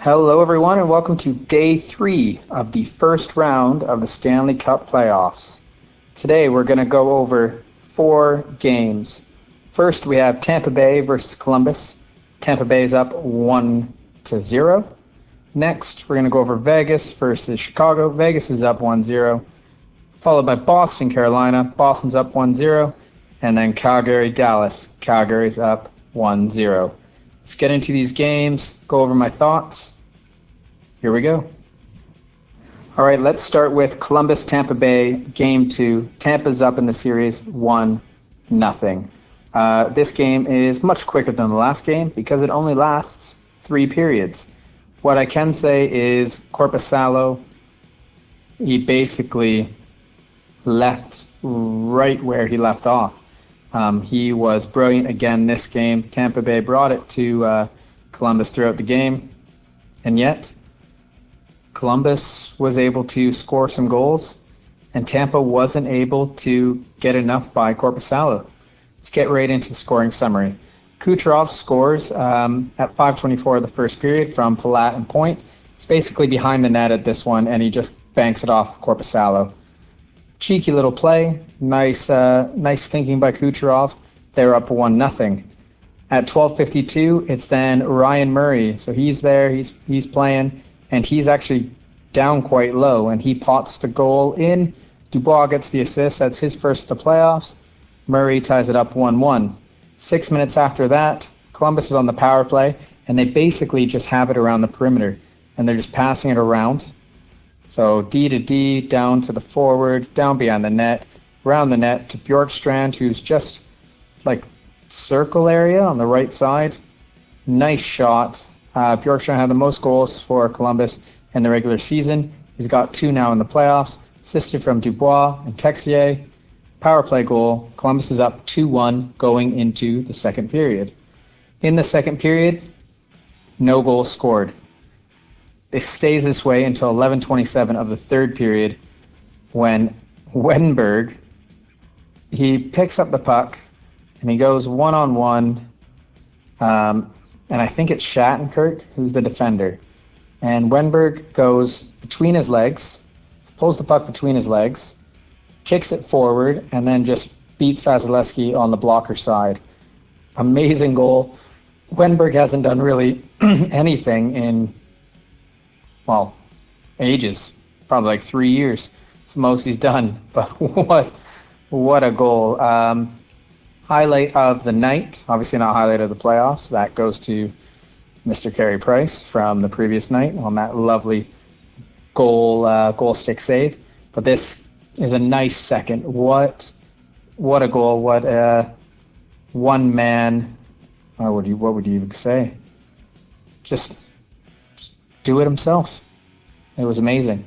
Hello, everyone, and welcome to day 3 of the first round of the Stanley Cup playoffs. Today, we're going to go over 4 games. First, we have Tampa Bay versus Columbus. Tampa Bay is up 1-0. Next, we're going to go over Vegas versus Chicago. Vegas is up 1-0. Followed by Boston, Carolina. Boston's up 1-0. And then Calgary, Dallas. Calgary's up 1-0. Let's get into these games, go over my thoughts. Here we go. All right, let's start with Columbus, Tampa Bay, Game 2. Tampa's up in the series 1-0. This game is much quicker than the last game because it only lasts 3 periods. What I can say is Korpisalo, he basically left right where he left off. He was brilliant again this game. Tampa Bay brought it to Columbus throughout the game, and yet Columbus was able to score some goals, and Tampa wasn't able to get enough by Korpisalo. Let's get right into the scoring summary. Kucherov scores at 5:24 of the first period from Palat and point. He's basically behind the net at this one, and he just banks it off Korpisalo. Cheeky little play, nice thinking by Kucherov. They're up 1-0. At 12:52, it's then Ryan Murray. So he's there, he's playing, and he's actually down quite low, and he pots the goal in. Dubois gets the assist. That's his first of the playoffs. Murray ties it up 1-1. 6 minutes after that, Columbus is on the power play, and they basically just have it around the perimeter, and they're just passing it around. So D to D, down to the forward, down behind the net, around the net to Bjorkstrand, who's just like circle area on the right side. Nice shot. Bjorkstrand had the most goals for Columbus in the regular season. He's got 2 now in the playoffs. Assisted from Dubois and Texier. Power play goal. Columbus is up 2-1 going into the second period. In the second period, no goals scored. It stays this way until 11:27 of the third period when Wenberg, he picks up the puck and he goes one-on-one, and I think it's Shattenkirk who's the defender. And Wenberg goes between his legs, pulls the puck between his legs, kicks it forward, and then just beats Vasilevsky on the blocker side. Amazing goal. Wenberg hasn't done really anything in ages, probably like 3 years. It's the most he's done, but what a goal. Highlight of the night, obviously not highlight of the playoffs, that goes to Mr. Carey Price from the previous night on that lovely goal stick save. But this is a nice second. What a goal, what a one man, what would you even say? Just do it himself. It was amazing.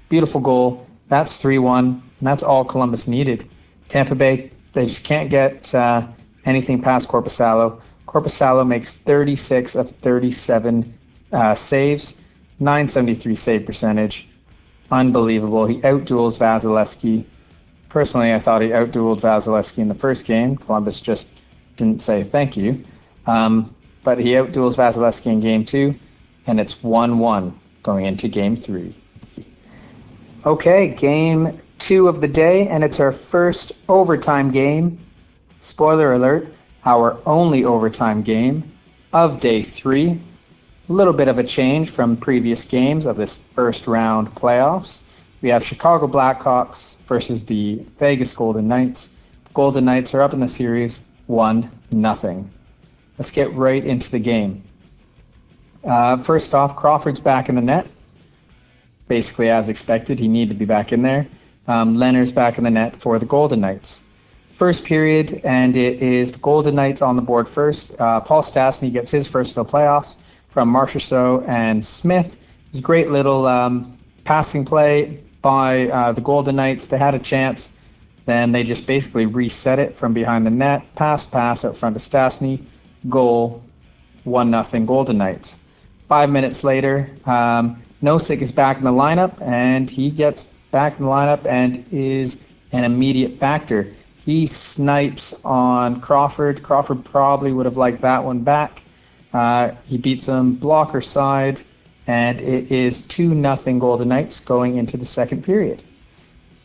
Beautiful goal. That's 3-1, and that's all Columbus needed. Tampa Bay, they just can't get anything past Korpisalo. Korpisalo makes 36 of 37 saves, 973 save percentage. Unbelievable. He outduels Vasilevsky. Personally, I thought he outdueled Vasilevsky in the first game. Columbus just didn't say thank you. But he outduels Vasilevsky in game 2, and it's 1-1 going into game 3. Okay, game 2 of the day, and it's our first overtime game. Spoiler alert, our only overtime game of day 3. A little bit of a change from previous games of this first round playoffs. We have Chicago Blackhawks versus the Vegas Golden Knights. The Golden Knights are up in the series 1-0. Let's get right into the game. First off, Crawford's back in the net. Basically, as expected, he needed to be back in there. Leonard's back in the net for the Golden Knights. First period, and it is the Golden Knights on the board first. Paul Stastny gets his first of the playoffs from Marchessault and Smith. It was a great little passing play by the Golden Knights. They had a chance. Then they just basically reset it from behind the net. Pass out front to Stastny. Goal, 1-0 Golden Knights. 5 minutes later, Nosek is back in the lineup, and he gets back in the lineup and is an immediate factor. He snipes on Crawford. Crawford probably would have liked that one back. He beats him blocker side, and it is 2-0 Golden Knights going into the second period.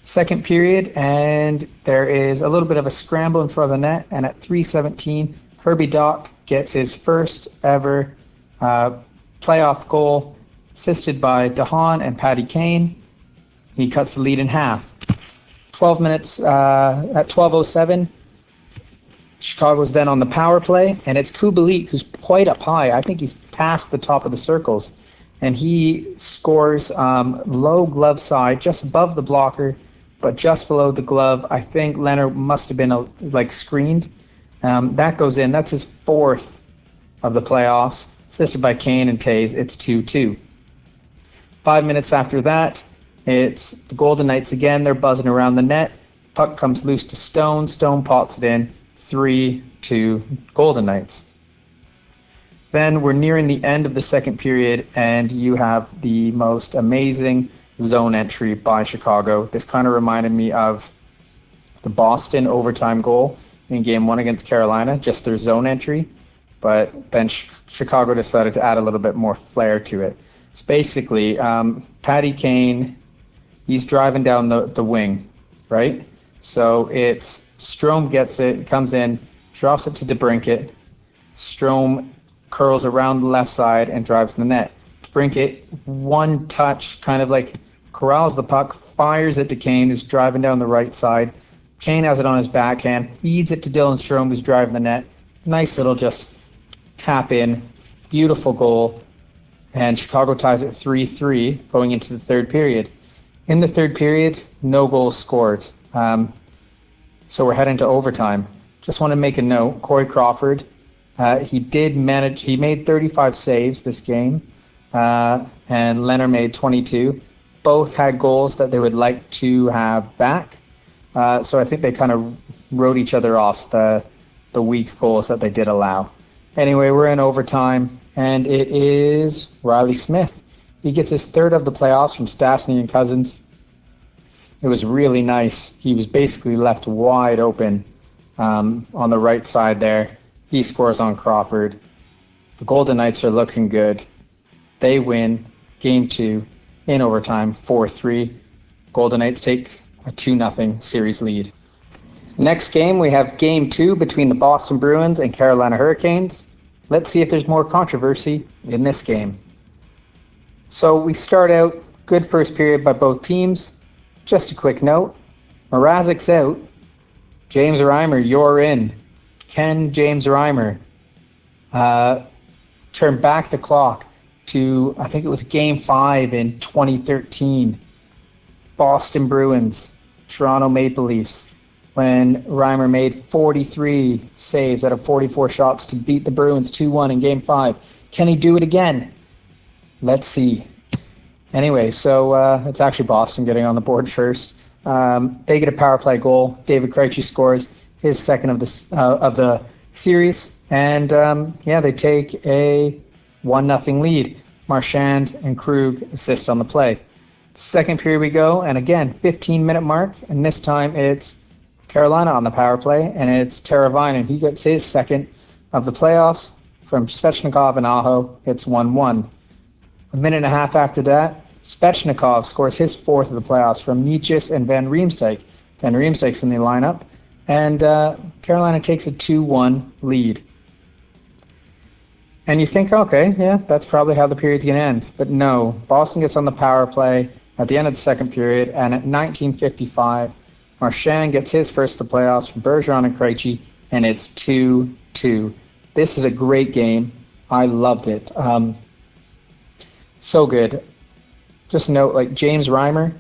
Second period, and there is a little bit of a scramble in front of the net, and at 3:17, Kirby Dach gets his first ever playoff goal, assisted by DeHaan and Patty Kane. He cuts the lead in half. 12 minutes at 12:07, Chicago's then on the power play, and it's Kubalik who's quite up high. I think he's past the top of the circles, and he scores low glove side, just above the blocker, but just below the glove. I think Leonard must have been screened. That goes in. That's his fourth of the playoffs, assisted by Kane and Taves. It's 2-2. 5 minutes after that, it's the Golden Knights again. They're buzzing around the net. Puck comes loose to Stone. Stone pots it in. 3-2 Golden Knights. Then we're nearing the end of the second period, and you have the most amazing zone entry by Chicago. This kind of reminded me of the Boston overtime goal in Game 1 against Carolina, just their zone entry. But then Chicago decided to add a little bit more flair to it. So basically, Patty Kane, he's driving down the wing, right? So it's Strome gets it, comes in, drops it to DeBrincat. Strome curls around the left side and drives the net. DeBrincat, one touch, kind of like corrals the puck, fires it to Kane, who's driving down the right side. Kane has it on his backhand, feeds it to Dylan Strome, who's driving the net. Nice little just tap in, beautiful goal. And Chicago ties it 3-3 going into the third period. In the third period, no goals scored. So we're heading to overtime. Just want to make a note, Corey Crawford, he made 35 saves this game, and Leonard made 22. Both had goals that they would like to have back. So I think they kind of wrote each other off the weak goals that they did allow. Anyway, we're in overtime, and it is Riley Smith. He gets his third of the playoffs from Stastny and Cousins. It was really nice. He was basically left wide open on the right side there. He scores on Crawford. The Golden Knights are looking good. They win Game 2 in overtime, 4-3. Golden Knights take a 2-0 series lead. Next game, we have Game 2 between the Boston Bruins and Carolina Hurricanes. Let's see if there's more controversy in this game. So we start out, good first period by both teams. Just a quick note, Mrazek's out. James Reimer, you're in. Can James Reimer turn back the clock to, I think it was Game 5 in 2013, Boston Bruins, Toronto Maple Leafs, when Reimer made 43 saves out of 44 shots to beat the Bruins 2-1 in Game 5. Can he do it again? Let's see. Anyway, so it's actually Boston getting on the board first. They get a power play goal. David Krejci scores his second of the series, and they take a 1-0 lead. Marchand and Krug assist on the play. Second period we go, and again, 15-minute mark, and this time it's Carolina on the power play, and it's Teravainen. He gets his second of the playoffs from Svechnikov and Aho. It's 1-1. A minute and a half after that, Svechnikov scores his fourth of the playoffs from Nietzsche and Van Riemsdyk. Van Riemsdyk's in the lineup, and Carolina takes a 2-1 lead. And you think, okay, yeah, that's probably how the period's going to end. But no, Boston gets on the power play at the end of the second period, and at 19:55, Marchand gets his first of the playoffs from Bergeron and Krejci, and it's 2-2. This is a great game. I loved it. So good. Just note, James Reimer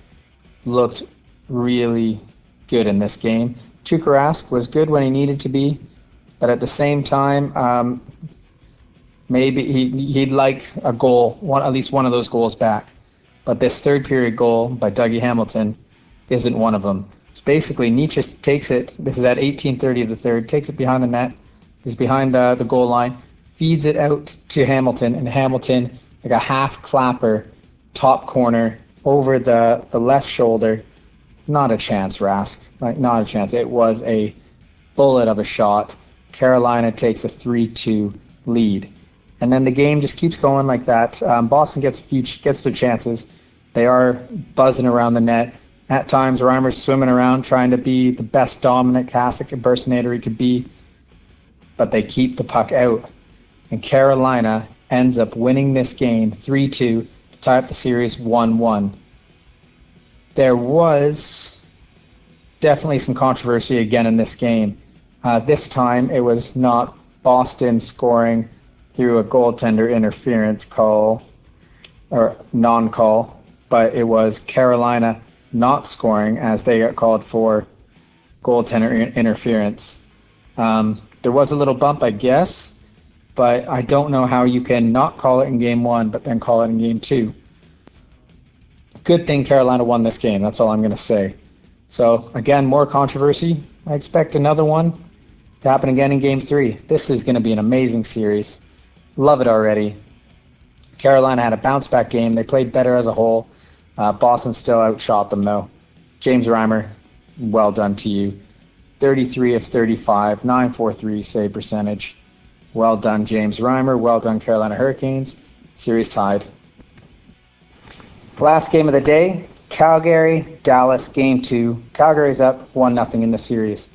looked really good in this game. Tuukka Rask was good when he needed to be, but at the same time, maybe he'd like a goal, at least one of those goals back. But this third period goal by Dougie Hamilton isn't one of them. So basically, Nietzsche takes it. This is at 18:30 of the third. Takes it behind the net. He's behind the goal line. Feeds it out to Hamilton, and Hamilton, like a half clapper, top corner over the left shoulder. Not a chance, Rask. Not a chance. It was a bullet of a shot. Carolina takes a 3-2 lead. And then the game just keeps going like that. Boston gets their chances. They are buzzing around the net. At times, Reimer's swimming around trying to be the best dominant Kasich impersonator he could be, but they keep the puck out. And Carolina ends up winning this game 3-2 to tie up the series 1-1. There was definitely some controversy again in this game. This time, it was not Boston scoring through a goaltender interference call or non-call, but it was Carolina not scoring as they got called for goaltender interference. There was a little bump, I guess, but I don't know how you can not call it in game one, but then call it in game two. Good thing Carolina won this game. That's all I'm going to say. So, again, more controversy. I expect another one to happen again in game three. This is going to be an amazing series. Love it already. Carolina had a bounce-back game. They played better as a whole. Boston still outshot them, though. James Reimer, well done to you. 33 of 35, 943 save percentage. Well done, James Reimer. Well done, Carolina Hurricanes. Series tied. Last game of the day, Calgary, Dallas, game two. Calgary's up 1-0 in the series.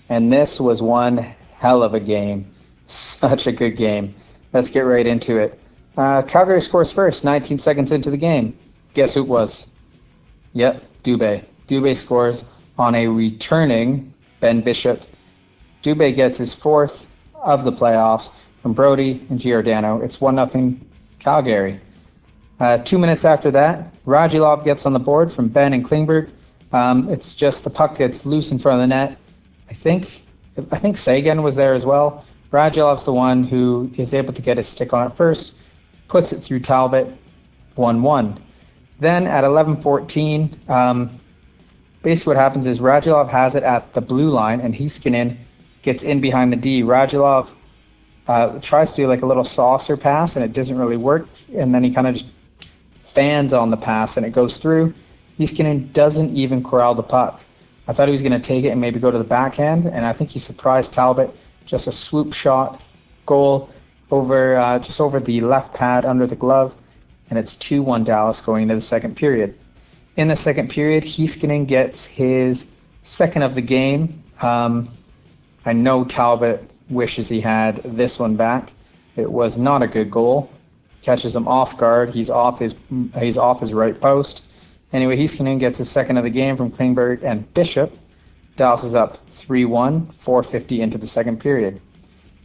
And this was one hell of a game. Such a good game. Let's get right into it. Calgary scores first, 19 seconds into the game. Guess who it was? Yep, Dubé. Dubé scores on a returning Ben Bishop. Dubé gets his fourth of the playoffs from Brody and Giordano. It's 1-0 Calgary. 2 minutes after that, Radulov gets on the board from Ben and Klingberg. It's just the puck gets loose in front of the net. I think Sagan was there as well. Radulov's the one who is able to get his stick on it first, puts it through Talbot, 1-1. Then at 11:14, basically what happens is Radulov has it at the blue line, and Heiskanen gets in behind the D. Radulov tries to do like a little saucer pass, and it doesn't really work, and then he kind of just fans on the pass, and it goes through. Heiskanen doesn't even corral the puck. I thought he was going to take it and maybe go to the backhand, and I think he surprised Talbot. Just a swoop shot, goal over just over the left pad under the glove, and it's 2-1 Dallas going into the second period. In the second period, Heiskanen gets his second of the game. I know Talbot wishes he had this one back. It was not a good goal. Catches him off guard. He's off his right post. Anyway, Heiskanen gets his second of the game from Klingberg and Bishop. Dallas is up 3-1, 4:50 into the second period.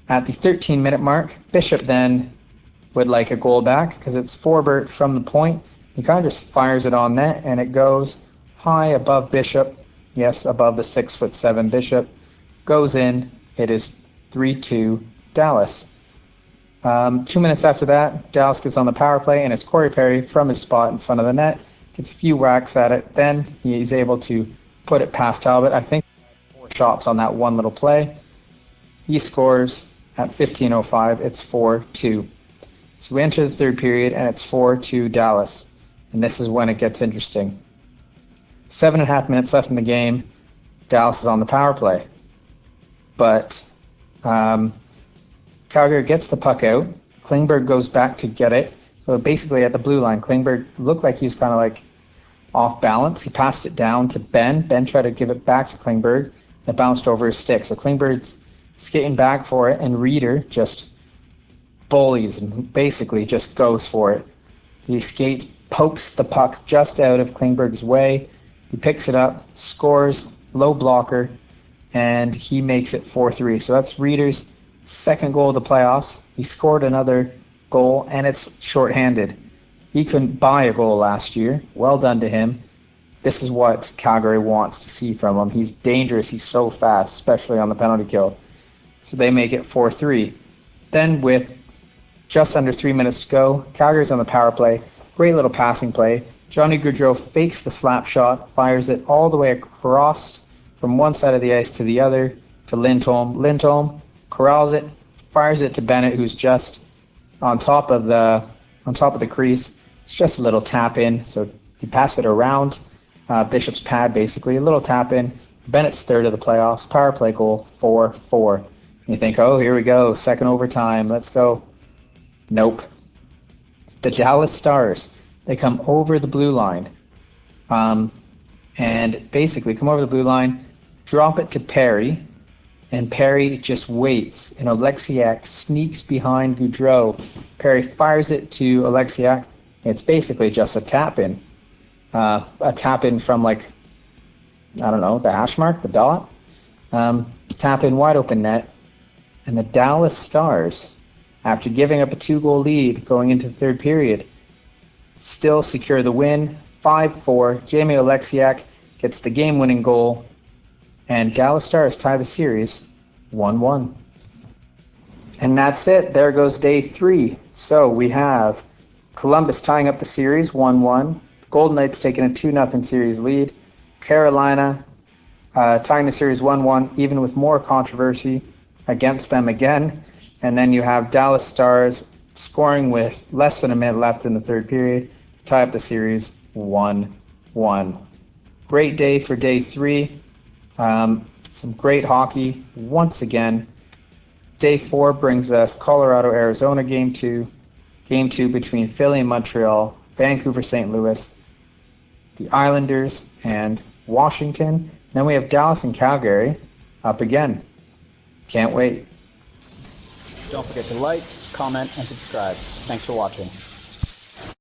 At the 13-minute mark, Bishop then would like a goal back because it's Forbert from the point. He kind of just fires it on net, and it goes high above Bishop. Yes, above the 6'7" Bishop. Goes in. It is 3-2 Dallas. 2 minutes after that, Dallas gets on the power play, and it's Corey Perry from his spot in front of the net. Gets a few whacks at it. Then he's able to put it past Talbot. I think 4 shots on that one little play. He scores at 15:05. It's 4-2. So we enter the third period, and it's 4-2 Dallas. And this is when it gets interesting. 7.5 minutes left in the game. Dallas is on the power play. But Calgary gets the puck out. Klingberg goes back to get it. So basically at the blue line, Klingberg looked like he was kind of like off balance. He passed it down to Ben. Ben tried to give it back to Klingberg. It bounced over his stick. So Klingberg's skating back for it, and Reeder just bullies and basically just goes for it. He skates, pokes the puck just out of Klingberg's way. He picks it up, scores, low blocker, and he makes it 4-3. So that's Reeder's second goal of the playoffs. He scored another goal, and it's shorthanded. He couldn't buy a goal last year. Well done to him. This is what Calgary wants to see from him. He's dangerous. He's so fast, especially on the penalty kill. So they make it 4-3. Then with just under 3 minutes to go, Calgary's on the power play. Great little passing play. Johnny Gaudreau fakes the slap shot, fires it all the way across from one side of the ice to the other to Lindholm. Lindholm corrals it, fires it to Bennett, who's just on top of the crease. It's just a little tap in, so you pass it around Bishop's pad, basically a little tap in. Bennett's third of the playoffs, power play goal, 4-4. You think, oh, here we go, second overtime, let's go. Nope. The Dallas Stars, they come over the blue line, and basically come over the blue line, drop it to Perry, and Perry just waits, and Oleksiak sneaks behind Gaudreau. Perry fires it to Oleksiak. It's basically just a tap-in. A tap-in from, like, I don't know, the hash mark, the dot. Tap-in wide open net. And the Dallas Stars, after giving up a 2-goal lead going into the third period, still secure the win, 5-4. Jamie Oleksiak gets the game-winning goal, and Dallas Stars tie the series 1-1. And that's it. There goes day 3. So we have Columbus tying up the series 1-1. Golden Knights taking a 2-0 series lead. Carolina tying the series 1-1, even with more controversy against them again. And then you have Dallas Stars scoring with less than a minute left in the third period to tie up the series 1-1. Great day for day 3. Some great hockey once again. Day 4 brings us Colorado-Arizona Game 2. Game 2 between Philly and Montreal, Vancouver-St. Louis, the Islanders and Washington. Then we have Dallas and Calgary up again. Can't wait. Don't forget to like, comment, and subscribe. Thanks for watching.